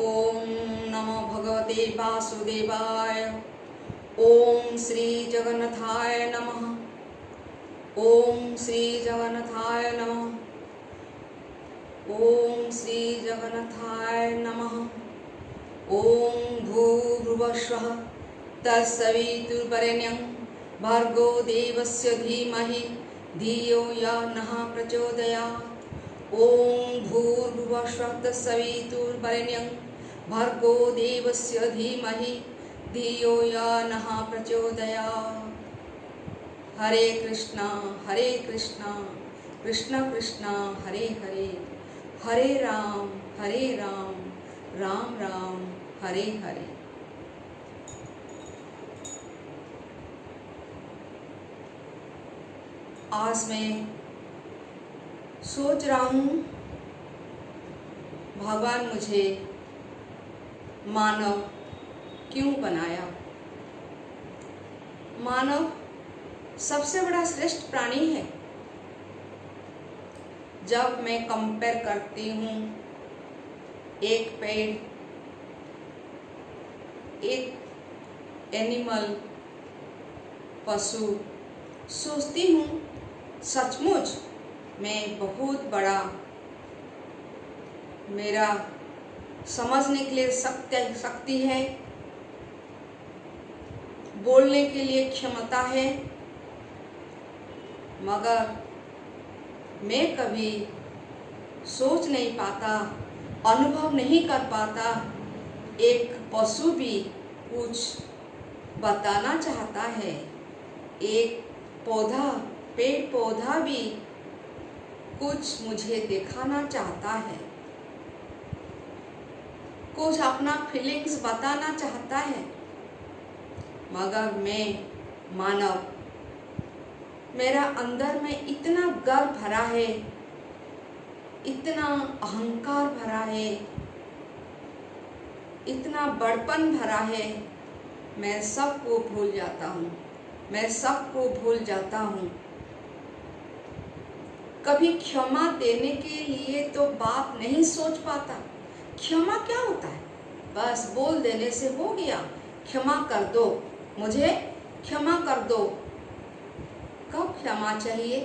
ओम नमो भगवते वासुदेवाय। ओम श्री जगन्नाथाय नमः। ओम श्री जगन्नाथाय नमः। ओम श्री जगन्नाथाय नमः। ओम भूर्भुवस्वः तत्सवितुर्वरेण्यं भर्गो देवस्य धीमहि धियो यो नः प्रचोदयात्। ओम भूर्भुवस्वः तत्सवितुर्वरेण्यं भर्गो देवस्य धीमहि धियो यो नः प्रचोदयात्। हरे कृष्णा कृष्ण कृष्ण हरे हरे, हरे राम राम राम हरे हरे। आज मैं सोच रहा हूँ भगवान मुझे मानव क्यों बनाया। मानव सबसे बड़ा श्रेष्ठ प्राणी है। जब मैं कंपेयर करती हूँ एक पेड़, एक एनिमल, पशु, सोचती हूँ सचमुच मैं बहुत बड़ा, मेरा समझने के लिए शक्ति है, बोलने के लिए क्षमता है, मगर मैं कभी सोच नहीं पाता, अनुभव नहीं कर पाता। एक पशु भी कुछ बताना चाहता है, एक पौधा, पेड़ पौधा भी कुछ मुझे दिखाना चाहता है, कुछ अपना फीलिंग्स बताना चाहता है, मगर मैं मानव, मेरा अंदर में इतना गर्व भरा है, इतना अहंकार भरा है, इतना बड़पन भरा है, मैं सबको भूल जाता हूँ, मैं सबको भूल जाता हूँ। कभी क्षमा देने के लिए तो बात नहीं सोच पाता। क्षमा क्या होता है? बस बोल देने से हो गया, क्षमा कर दो, मुझे क्षमा कर दो। कब क्षमा चाहिए,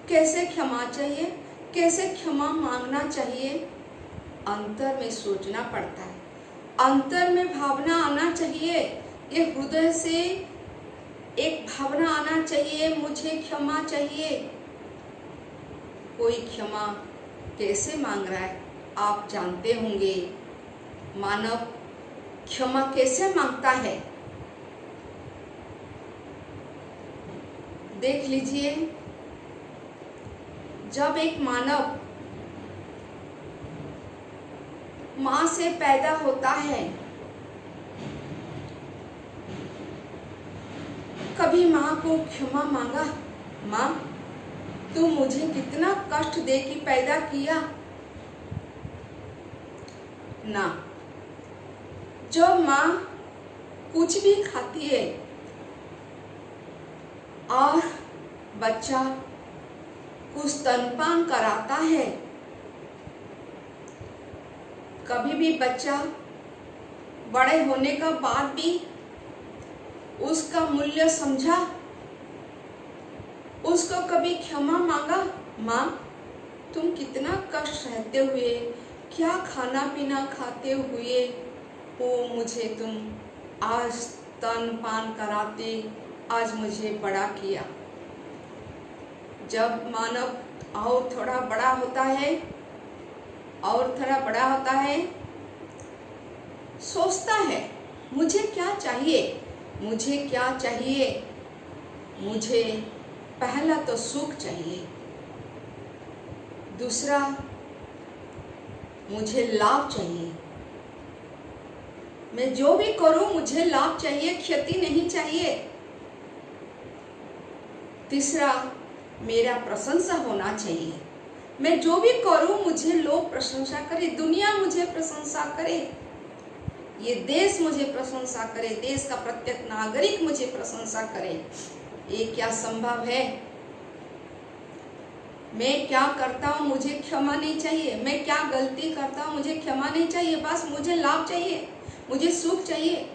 कैसे क्षमा चाहिए, कैसे क्षमा मांगना चाहिए, अंतर में सोचना पड़ता है, अंतर में भावना आना चाहिए। ये हृदय से एक भावना आना चाहिए, मुझे क्षमा चाहिए। कोई क्षमा कैसे मांग रहा है आप जानते होंगे। मानव क्षमा कैसे मांगता है, देख लीजिए। जब एक मानव माँ से पैदा होता है, कभी माँ को क्षमा मांगा, माँ तू मुझे कितना कष्ट दे के पैदा किया? ना। जब माँ कुछ भी खाती है और बच्चा कुछ स्तनपान कराता है, कभी भी बच्चा बड़े होने का बाद भी उसका मूल्य समझा, उसको कभी क्षमा मांगा? माँ तुम कितना कष्ट सहते हुए, क्या खाना पीना खाते हुए हो, मुझे तुम आज स्तनपान कराते, आज मुझे बड़ा किया। जब मानव और थोड़ा बड़ा होता है, और थोड़ा बड़ा होता है, सोचता है मुझे क्या चाहिए, मुझे क्या चाहिए। मुझे पहला तो सुख चाहिए, दूसरा मुझे लाभ चाहिए। मैं जो भी करूं मुझे लाभ चाहिए, क्षति नहीं चाहिए। तीसरा मेरा प्रशंसा होना चाहिए। मैं जो भी करूं मुझे लोग प्रशंसा करें, दुनिया मुझे प्रशंसा करे, ये देश मुझे प्रशंसा करे, देश का प्रत्येक नागरिक मुझे प्रशंसा करे। ये क्या संभव है? मैं क्या करता हूँ मुझे क्षमा नहीं चाहिए, मैं क्या गलती करता हूँ मुझे क्षमा नहीं चाहिए, बस मुझे लाभ चाहिए, मुझे सुख चाहिए,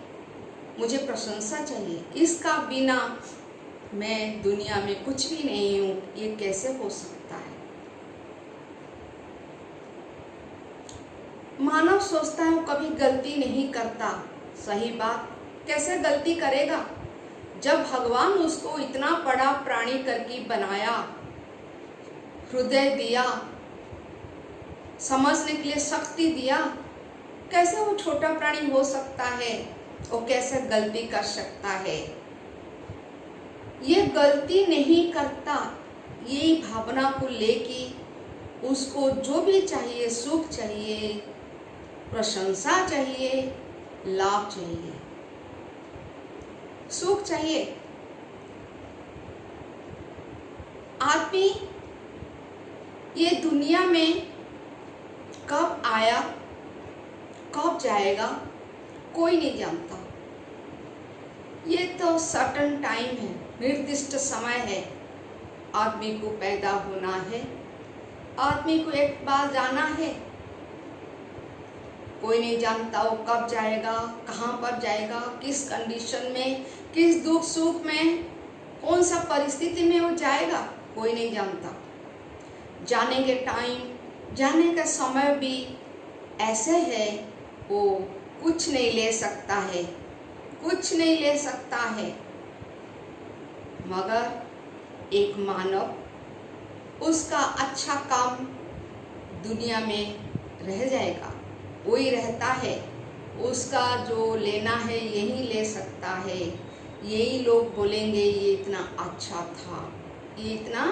मुझे प्रशंसा चाहिए। इसका बिना मैं दुनिया में कुछ भी नहीं हूँ, ये कैसे हो सकता है? मानव सोचता है वो कभी गलती नहीं करता। सही बात, कैसे गलती करेगा? जब भगवान उसको इतना बड़ा प्राणी करके बनाया, हृदय दिया, समझने के लिए शक्ति दिया, कैसे वो छोटा प्राणी हो सकता है? वो कैसे गलती कर सकता है? ये गलती नहीं करता, यही भावना को लेके उसको जो भी चाहिए, सुख चाहिए, प्रशंसा चाहिए, लाभ चाहिए, सुख चाहिए। आदमी ये दुनिया में कब आया, कब जाएगा, कोई नहीं जानता। ये तो सर्टन टाइम है, निर्दिष्ट समय है। आदमी को पैदा होना है, आदमी को एक बार जाना है। कोई नहीं जानता वो कब जाएगा, कहाँ पर जाएगा, किस कंडीशन में, किस दुख सुख में, कौन सा परिस्थिति में वो जाएगा, कोई नहीं जानता। जाने के टाइम, जाने का समय भी ऐसे है, वो कुछ नहीं ले सकता है, कुछ नहीं ले सकता है। मगर एक मानव, उसका अच्छा काम दुनिया में रह जाएगा, वही रहता है, उसका जो लेना है यही ले सकता है। यही लोग बोलेंगे ये इतना अच्छा था, ये इतना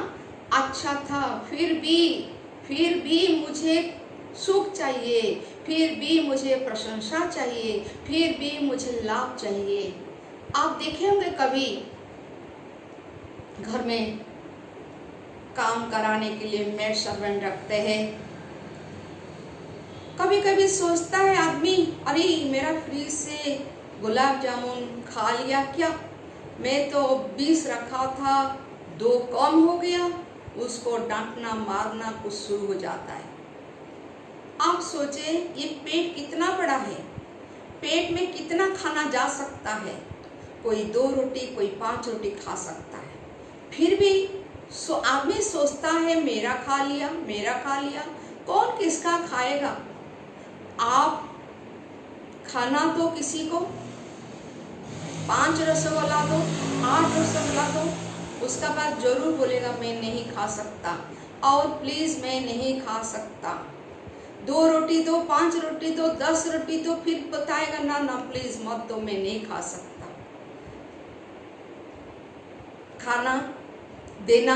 अच्छा था, फिर भी मुझे सुख चाहिए, फिर भी मुझे प्रशंसा चाहिए, फिर भी मुझे लाभ चाहिए। आप देखे होंगे कभी घर में काम कराने के लिए मेड सर्वेंट रखते हैं। कभी कभी सोचता है आदमी, अरे मेरा फ्रिज से गुलाब जामुन खा लिया क्या, मैं तो 20 रखा था, 2 कम हो गया। उसको डांटना मारना कुछ शुरू हो जाता है। आप सोचे ये पेट कितना बड़ा है, पेट में कितना खाना जा सकता है। कोई 2 रोटी, कोई 5 रोटी खा सकता है, फिर भी आदमी सोचता है मेरा खा लिया, मेरा खा लिया। कौन किसका खाएगा? आप खाना तो किसी को 5 रसगुल्ला दो, 8 रसगुल्ला दो, उसका बाद जरूर बोलेगा मैं नहीं खा सकता, और प्लीज मैं नहीं खा सकता। 2 रोटी दो, 5 रोटी दो, 10 रोटी दो, फिर बताएगा ना ना प्लीज मत दो, मैं नहीं खा सकता। खाना देना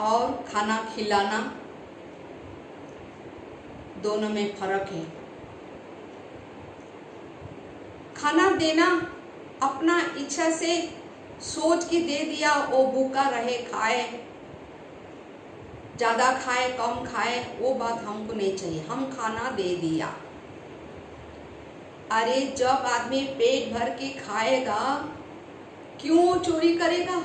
और खाना खिलाना, दोनों में फर्क है। खाना देना अपना इच्छा से सोच के दे दिया, वो भूखा रहे, खाए, ज्यादा खाए कम खाए, वो बात हमको नहीं चाहिए, हम खाना दे दिया। अरे जब आदमी पेट भर के खाएगा, क्यों चोरी करेगा?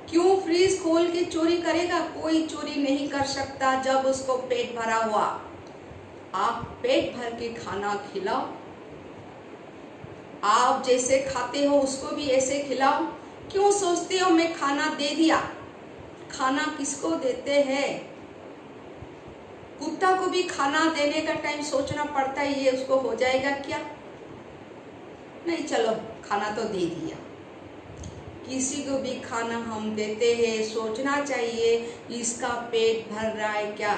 क्यों फ्रीज खोल के चोरी करेगा? कोई चोरी नहीं कर सकता जब उसको पेट भरा हुआ। आप पेट भर के खाना खिलाओ, आप जैसे खाते हो उसको भी ऐसे खिलाओ। क्यों सोचते हो मैं खाना दे दिया? खाना किसको देते हैं? कुत्ता को भी खाना देने का टाइम सोचना पड़ता है, ये उसको हो जाएगा क्या? नहीं, चलो खाना तो दे दिया। किसी को भी खाना हम देते हैं, सोचना चाहिए इसका पेट भर रहा है क्या?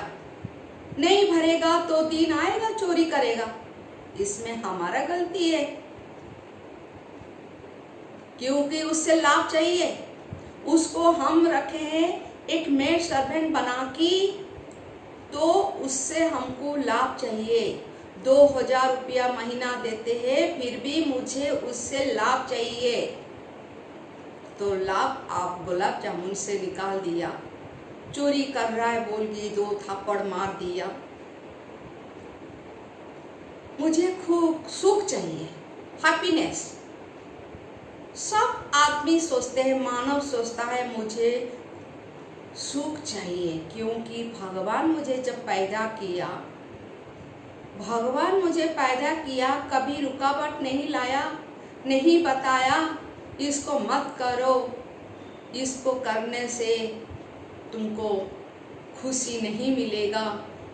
नहीं भरेगा तो दिन आएगा चोरी करेगा, इसमें हमारा गलती है, क्योंकि उससे लाभ चाहिए। उसको हम रखे हैं एक मेड सर्वेंट बना के, तो उससे हमको लाभ चाहिए। 2000 रुपया महीना देते हैं, फिर भी मुझे उससे लाभ चाहिए। तो लाभ आप गुलाब जामुन से निकाल दिया, चोरी कर रहा है बोल के 2 थप्पड़ मार दिया। मुझे खूब सुख चाहिए, हैप्पीनेस। सब आदमी सोचते हैं, मानव सोचता है मुझे सुख चाहिए, क्योंकि भगवान मुझे जब पैदा किया, भगवान मुझे पैदा किया, कभी रुकावट नहीं लाया, नहीं बताया इसको मत करो, इसको करने से तुमको खुशी नहीं मिलेगा।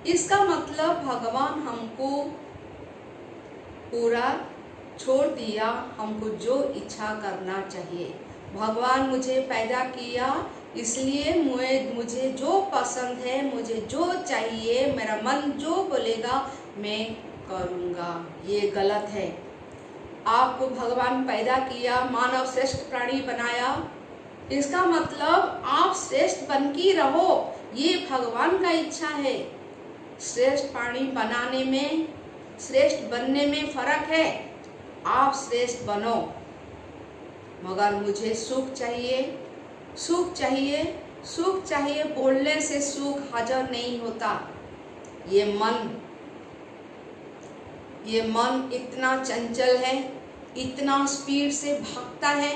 इसका मतलब भगवान हमको पूरा छोड़ दिया, हमको जो इच्छा करना चाहिए। भगवान मुझे पैदा किया, इसलिए मुझे जो पसंद है, मुझे जो चाहिए, मेरा मन जो बोलेगा मैं करूँगा। ये गलत है। आपको भगवान पैदा किया, मानव श्रेष्ठ प्राणी बनाया, इसका मतलब आप श्रेष्ठ बन के रहो, ये भगवान का इच्छा है। श्रेष्ठ प्राणी बनाने में, श्रेष्ठ बनने में फर्क है। आप श्रेष्ठ बनो, मगर मुझे सुख चाहिए, सुख चाहिए, सुख चाहिए। बोलने से सुख हाजिर नहीं होता। ये मन इतना चंचल है, इतना स्पीड से भागता है।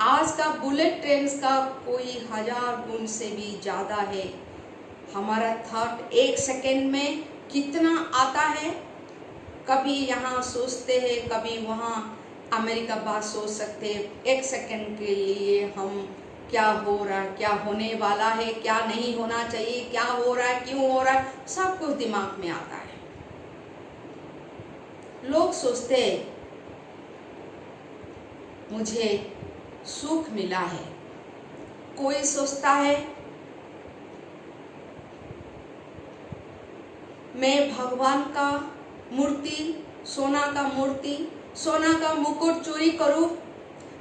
आज का बुलेट ट्रेन का कोई 1000 गुण से भी ज़्यादा है। हमारा थॉट 1 सेकेंड में कितना आता है। कभी यहाँ सोचते हैं, कभी वहाँ अमेरिका बात सोच सकते हैं। 1 सेकेंड के लिए हम क्या हो रहा है, क्या होने वाला है, क्या नहीं होना चाहिए, क्या हो रहा है, क्यों हो रहा है, सब कुछ दिमाग में आता है। लोग सोचते हैं मुझे सुख मिला है, कोई सोचता है मैं भगवान का मूर्ति, सोना का मूर्ति, सोना का मुकुट चोरी करूं,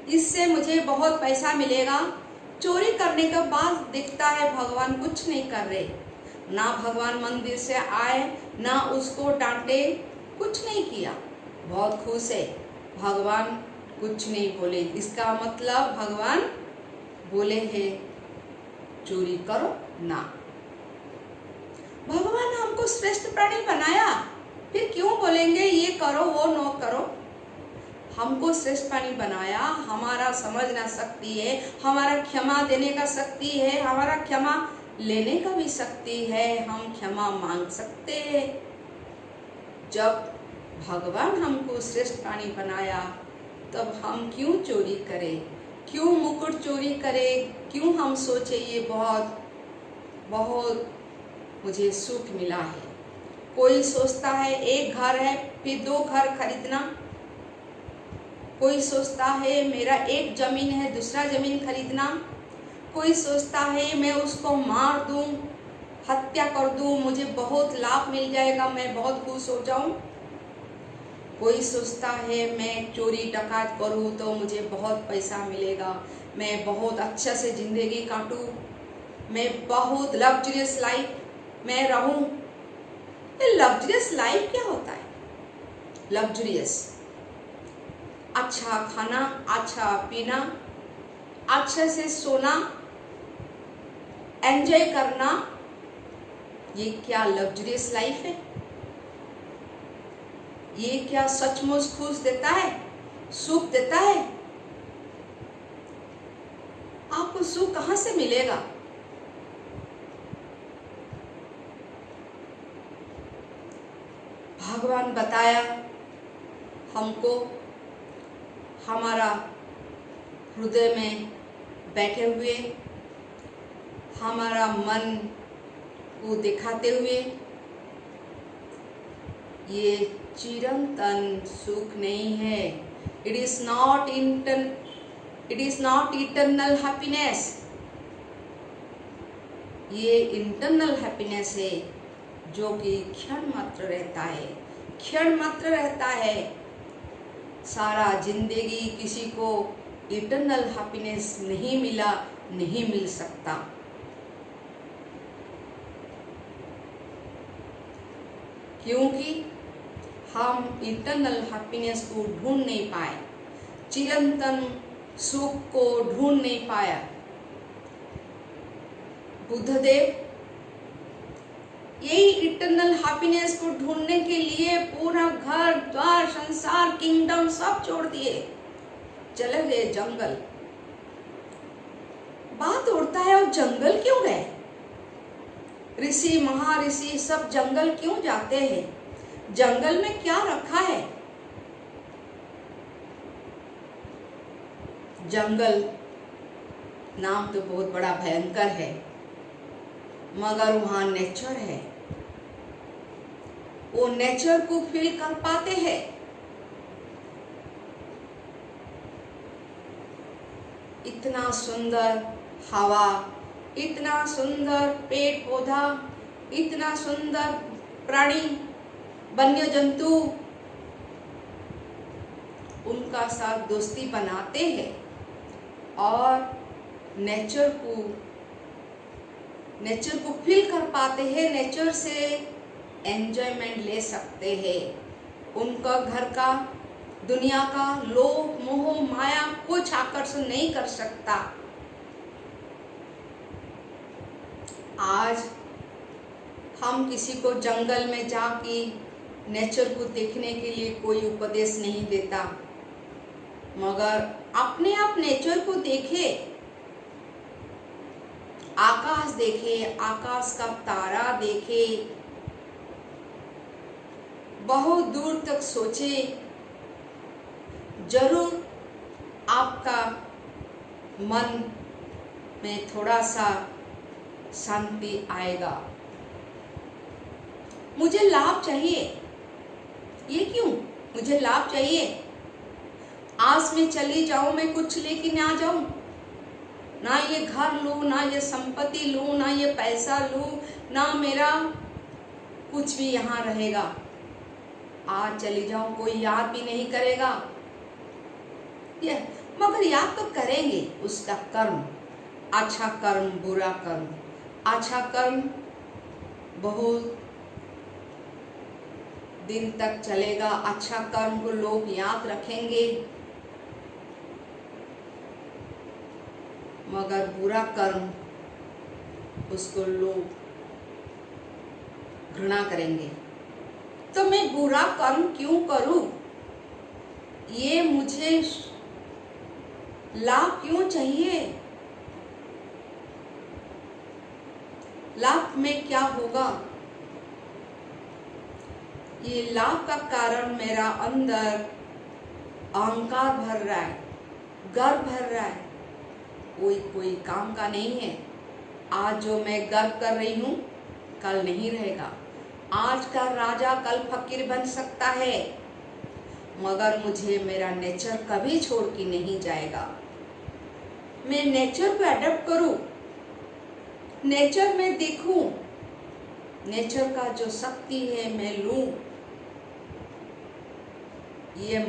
इससे मुझे बहुत पैसा मिलेगा। चोरी करने के बाद दिखता है भगवान कुछ नहीं कर रहे, ना भगवान मंदिर से आए, ना उसको डांटे, कुछ नहीं किया, बहुत खुश है। भगवान कुछ नहीं बोले, इसका मतलब भगवान बोले हैं चोरी करो ना। भगवान हमको श्रेष्ठ प्राणी बनाया, फिर क्यों बोलेंगे ये करो वो न करो। हमको श्रेष्ठ प्राणी बनाया, हमारा समझना शक्ति है, हमारा क्षमा देने का शक्ति है, हमारा क्षमा लेने का भी शक्ति है, हम क्षमा मांग सकते हैं। जब भगवान हमको श्रेष्ठ प्राणी बनाया, तब हम क्यों चोरी करें, क्यों मुकुट चोरी करें, क्यों हम सोचे ये बहुत बहुत मुझे सुख मिला है। कोई सोचता है एक घर है फिर 2 घर खरीदना, कोई सोचता है मेरा एक जमीन है दूसरा जमीन खरीदना, कोई सोचता है मैं उसको मार दूं, हत्या कर दूं, मुझे बहुत लाभ मिल जाएगा, मैं बहुत खुश हो जाऊं। कोई सोचता है मैं चोरी डकैत करूं तो मुझे बहुत पैसा मिलेगा, मैं बहुत अच्छा से जिंदगी काटूं, मैं बहुत लग्जरियस लाइफ में रहूं। ये लग्जरियस लाइफ क्या होता है? लग्जरियस अच्छा खाना, अच्छा पीना, अच्छे से सोना, एंजॉय करना, ये क्या लग्जरियस लाइफ है? ये क्या सचमुच खुश देता है, सुख देता है? आपको सुख कहां से मिलेगा? भगवान बताया हमको, हमारा हृदय में बैठे हुए, हमारा मन को दिखाते हुए, ये चिरंतन सुख नहीं है। It is not eternal happiness. ये इंटरनल हैप्पीनेस है जो कि क्षण मात्र रहता है, क्षण मात्र रहता है। सारा जिंदगी किसी को इटर्नल हैप्पीनेस नहीं मिला, नहीं मिल सकता। क्योंकि हम इंटरनल हैप्पीनेस को ढूंढ नहीं पाए, चिरंतन सुख को ढूंढ नहीं पाया। बुद्धदेव यही इटर्नल हैप्पीनेस को ढूंढने के लिए पूरा घर द्वार संसार किंगडम सब छोड़ दिए, चले गए जंगल। बात उड़ता है और जंगल क्यों गए? ऋषि महाऋषि सब जंगल क्यों जाते हैं? जंगल में क्या रखा है? जंगल नाम तो बहुत बड़ा भयंकर है, मगर वहां नेचर है। वो नेचर को फील कर पाते हैं। इतना सुंदर हवा, इतना सुंदर पेड़ पौधा, इतना सुंदर प्राणी, वन्य जंतु, उनका साथ दोस्ती बनाते हैं और नेचर को फील कर पाते हैं, नेचर से एंजॉयमेंट ले सकते हैं। उनका घर का, दुनिया का लोभ मोह माया कुछ आकर्षण नहीं कर सकता। आज हम किसी को जंगल में जाके नेचर को देखने के लिए कोई उपदेश नहीं देता, मगर अपने आप नेचर को देखे, आकाश देखे, आकाश का तारा देखे, बहुत दूर तक सोचे, जरूर आपका मन में थोड़ा सा शांति आएगा। मुझे लाभ चाहिए, ये क्यों? मुझे लाभ चाहिए, आज मैं चली जाऊं, मैं कुछ लेके ना जाऊं, ना ये घर लूं, ना ये संपत्ति लूं, ना ये पैसा लूं, ना मेरा कुछ भी यहाँ रहेगा। आज चली जाऊं, कोई याद भी नहीं करेगा, ये मगर याद तो करेंगे उसका कर्म, अच्छा कर्म बुरा कर्म। अच्छा कर्म बहुत दिन तक चलेगा, अच्छा कर्म को लोग याद रखेंगे, मगर बुरा कर्म उसको लोग घृणा करेंगे। तो मैं बुरा कर्म क्यों करूं? ये मुझे लाभ क्यों चाहिए? लाभ में क्या होगा? ये लाभ का कारण मेरा अंदर अहंकार भर रहा है, गर्व भर रहा है, कोई काम का नहीं है। आज जो मैं गर्व कर रही हूँ कल नहीं रहेगा। आज का राजा कल फकीर बन सकता है, मगर मुझे मेरा नेचर कभी छोड़ के नहीं जाएगा। मैं नेचर को अडॉप्ट करूं, नेचर में देखूं, नेचर का जो शक्ति है मैं लूं। ये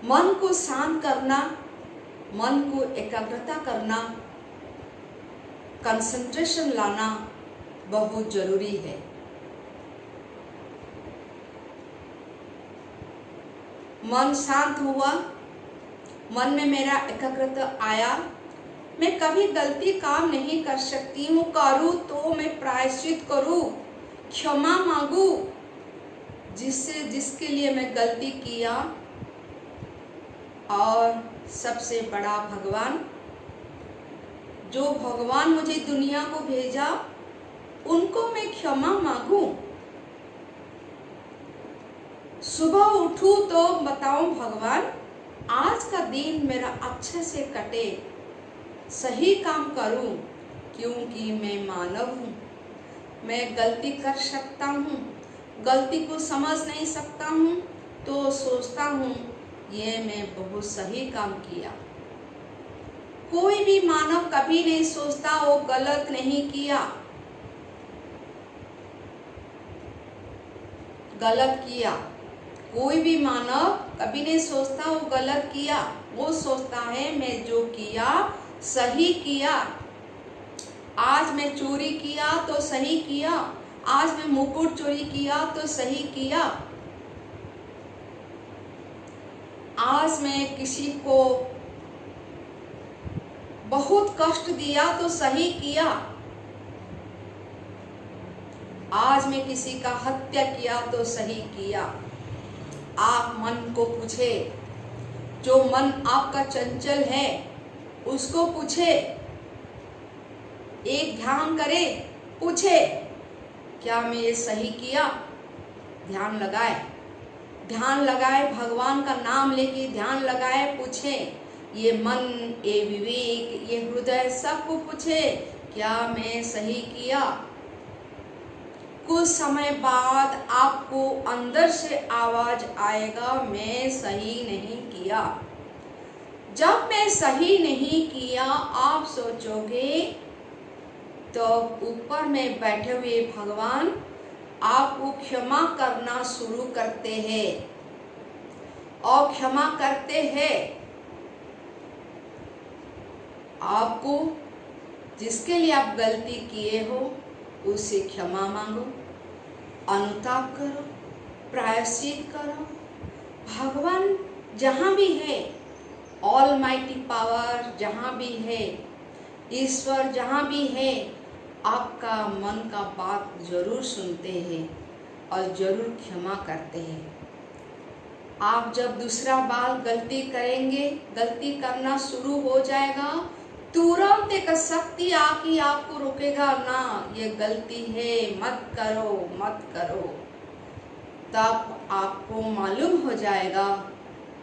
मन को शांत करना, मन को एकाग्रता करना, कंसंट्रेशन लाना बहुत जरूरी है। मन शांत हुआ, मन में मेरा एकाग्रता आया, मैं कभी गलती काम नहीं कर सकती हूँ, करूँ तो मैं प्रायश्चित करूँ, क्षमा मांगू जिसके लिए मैं गलती किया, और सबसे बड़ा भगवान, जो भगवान मुझे दुनिया को भेजा, उनको मैं क्षमा मांगू। सुबह उठूं तो बताऊं भगवान आज का दिन मेरा अच्छे से कटे, सही काम करूं, क्योंकि मैं मानव हूँ, मैं गलती कर सकता हूँ, गलती को समझ नहीं सकता हूँ तो सोचता हूँ ये मैं बहुत सही काम किया। कोई भी मानव कभी नहीं सोचता वो गलत नहीं किया, गलत किया। कोई भी मानव कभी नहीं सोचता वो गलत किया, वो सोचता है मैं जो किया सही किया। आज मैं चोरी किया तो सही किया, आज मैं मुकुट चोरी किया तो सही किया, आज मैं किसी को बहुत कष्ट दिया तो सही किया, आज मैं किसी का हत्या किया तो सही किया। आप मन को पूछे, जो मन आपका चंचल है, उसको पूछे, एक ध्यान करे, पूछे क्या मैं ये सही किया। ध्यान लगाए, भगवान का नाम लेके ध्यान लगाए, पूछे ये मन, ये विवेक, ये हृदय सबको पूछे क्या मैं सही किया। कुछ समय बाद आपको अंदर से आवाज आएगा मैं सही नहीं किया। जब मैं सही नहीं किया आप सोचोगे तो ऊपर में बैठे हुए भगवान आपको क्षमा करना शुरू करते हैं और क्षमा करते हैं। आपको जिसके लिए आप गलती किए हो उससे क्षमा मांगो, अनुताप करो, प्रायश्चित करो। भगवान जहाँ भी है, ऑलमाइटी पावर जहाँ भी है, ईश्वर जहाँ भी है, आपका मन का बात जरूर सुनते हैं और जरूर क्षमा करते हैं। आप जब दूसरा बार गलती करेंगे, गलती करना शुरू हो जाएगा, तुरंत एक शक्ति आके आपको रोकेगा, ना ये गलती है, मत करो मत करो। तब आपको मालूम हो जाएगा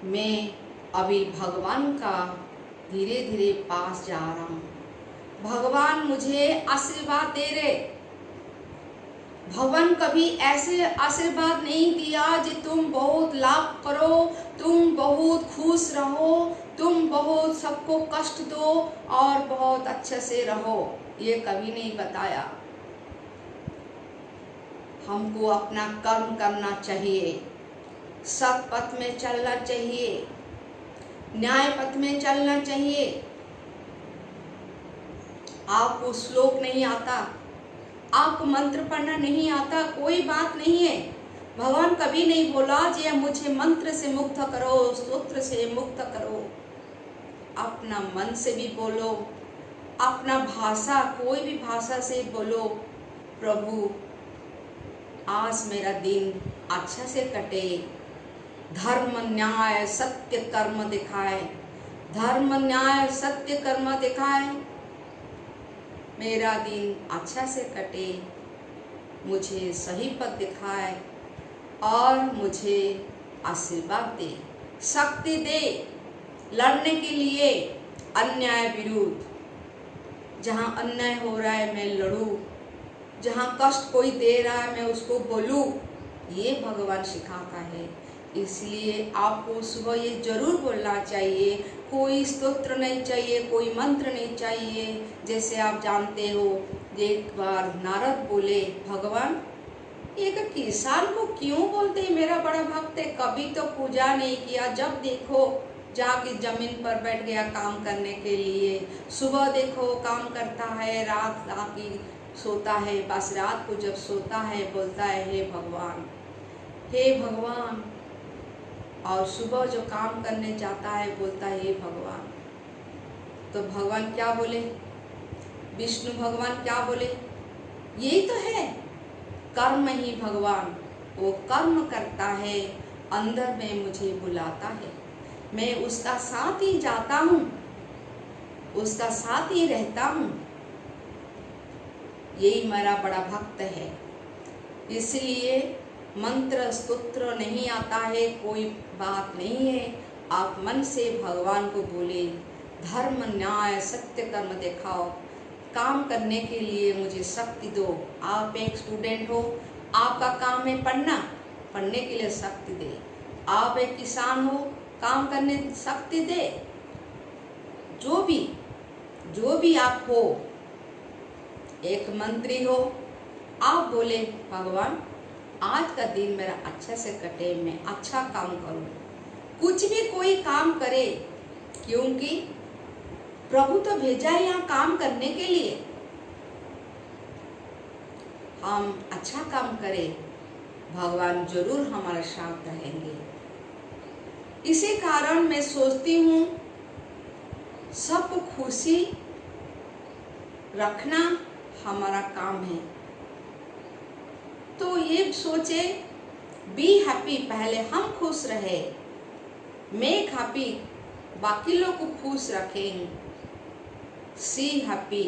मैं अभी भगवान का धीरे धीरे पास जा रहा हूँ। भगवान मुझे आशीर्वाद दे रहे। भगवान कभी ऐसे आशीर्वाद नहीं दिया कि तुम बहुत लाभ करो, तुम बहुत खुश रहो, तुम बहुत सबको कष्ट दो और बहुत अच्छे से रहो। ये कभी नहीं बताया। हमको अपना कर्म करना चाहिए, सत पथ में चलना चाहिए, न्याय पथ में चलना चाहिए। आपको श्लोक नहीं आता, आपको मंत्र पढ़ना नहीं आता, कोई बात नहीं है। भगवान कभी नहीं बोला जी मुझे मंत्र से मुक्त करो, स्तोत्र से मुक्त करो। अपना मन से भी बोलो, अपना भाषा, कोई भी भाषा से बोलो, प्रभु आज मेरा दिन अच्छा से कटे, धर्म न्याय सत्य कर्म दिखाए, धर्म न्याय सत्य कर्म दिखाए, मेरा दिन अच्छा से कटे, मुझे सही पथ दिखाए और मुझे आशीर्वाद दे, शक्ति दे लड़ने के लिए अन्याय विरुद्ध। जहाँ अन्याय हो रहा है मैं लड़ूं, जहाँ कष्ट कोई दे रहा है मैं उसको बोलूं, ये भगवान सिखाता है। इसलिए आपको सुबह ये जरूर बोलना चाहिए। कोई स्तोत्र नहीं चाहिए, कोई मंत्र नहीं चाहिए। जैसे आप जानते हो, एक बार नारद बोले भगवान एक किसान को क्यों बोलते, मेरा बड़ा भक्त है, कभी तो पूजा नहीं किया, जब देखो जाके जमीन पर बैठ गया काम करने के लिए, सुबह देखो काम करता है, रात आके सोता है, बस रात को जब सोता है बोलता है हे भगवान, हे भगवान, और सुबह जो काम करने जाता है बोलता है हे भगवान। तो भगवान क्या बोले, विष्णु भगवान क्या बोले, यही तो है कर्म ही भगवान, वो कर्म करता है, अंदर में मुझे बुलाता है, मैं उसका साथ ही जाता हूँ, उसका साथ ही रहता हूँ। यही मेरा बड़ा भक्त है। इसलिए मंत्र स्तोत्र नहीं आता है, कोई बात नहीं है। आप मन से भगवान को बोले, धर्म न्याय सत्य कर्म दिखाओ, काम करने के लिए मुझे शक्ति दो। आप एक स्टूडेंट हो, आपका काम है पढ़ना, पढ़ने के लिए शक्ति दे। आप एक किसान हो, काम करने शक्ति दे। जो भी आप हो, एक मंत्री हो, आप बोले भगवान आज का दिन मेरा अच्छा से कटे, मैं अच्छा काम करूं। कुछ भी कोई काम करे, क्योंकि प्रभु तो भेजा है यहाँ काम करने के लिए। हम अच्छा काम करें, भगवान जरूर हमारे साथ रहेंगे। इसी कारण मैं सोचती हूँ सबको खुशी रखना हमारा काम है। तो ये सोचे बी हैप्पी, पहले हम खुश रहे, मेक हैप्पी, बाकी लोग को खुश रखें। सी हैप्पी,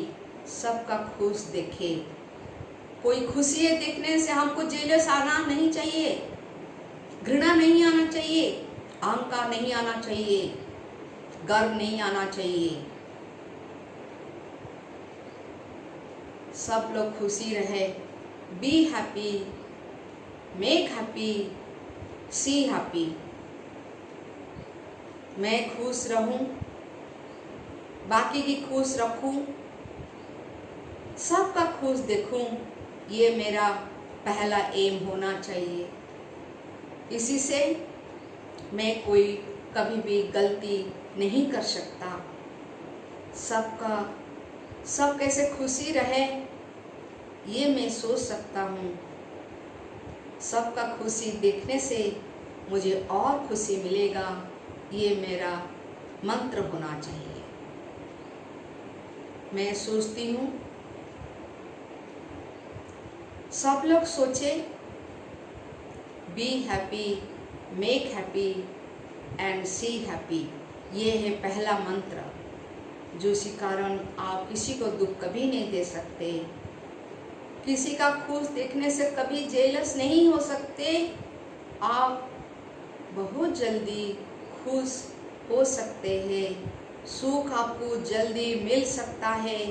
सबका खुश देखे। कोई खुशी देखने से हमको जेलस आना नहीं चाहिए, घृणा नहीं आना चाहिए, अहंकार नहीं आना चाहिए, गर्व नहीं आना चाहिए। सब लोग खुशी रहे। Be happy, make happy, see happy. मैं खुश रहूं, बाकी की खुश रखूं, सबका खुश देखूं, ये मेरा पहला एम होना चाहिए। इसी से मैं कोई कभी भी गलती नहीं कर सकता। सब कैसे खुशी रहे ये मैं सोच सकता हूँ। सबका खुशी देखने से मुझे और खुशी मिलेगा, ये मेरा मंत्र होना चाहिए। मैं सोचती हूँ सब लोग सोचे be happy, make happy and see happy. ये है पहला मंत्र, जो इसी कारण आप किसी को दुख कभी नहीं दे सकते, किसी का खुश देखने से कभी जेलस नहीं हो सकते। आप बहुत जल्दी खुश हो सकते हैं, सुख आपको जल्दी मिल सकता है,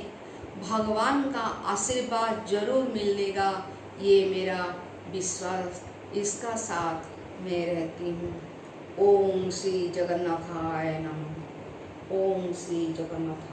भगवान का आशीर्वाद जरूर मिलेगा, ये मेरा विश्वास, इसका साथ मैं रहती हूँ। ओम श्री जगन्नाथाय नमः। ओम श्री जगन्नाथ।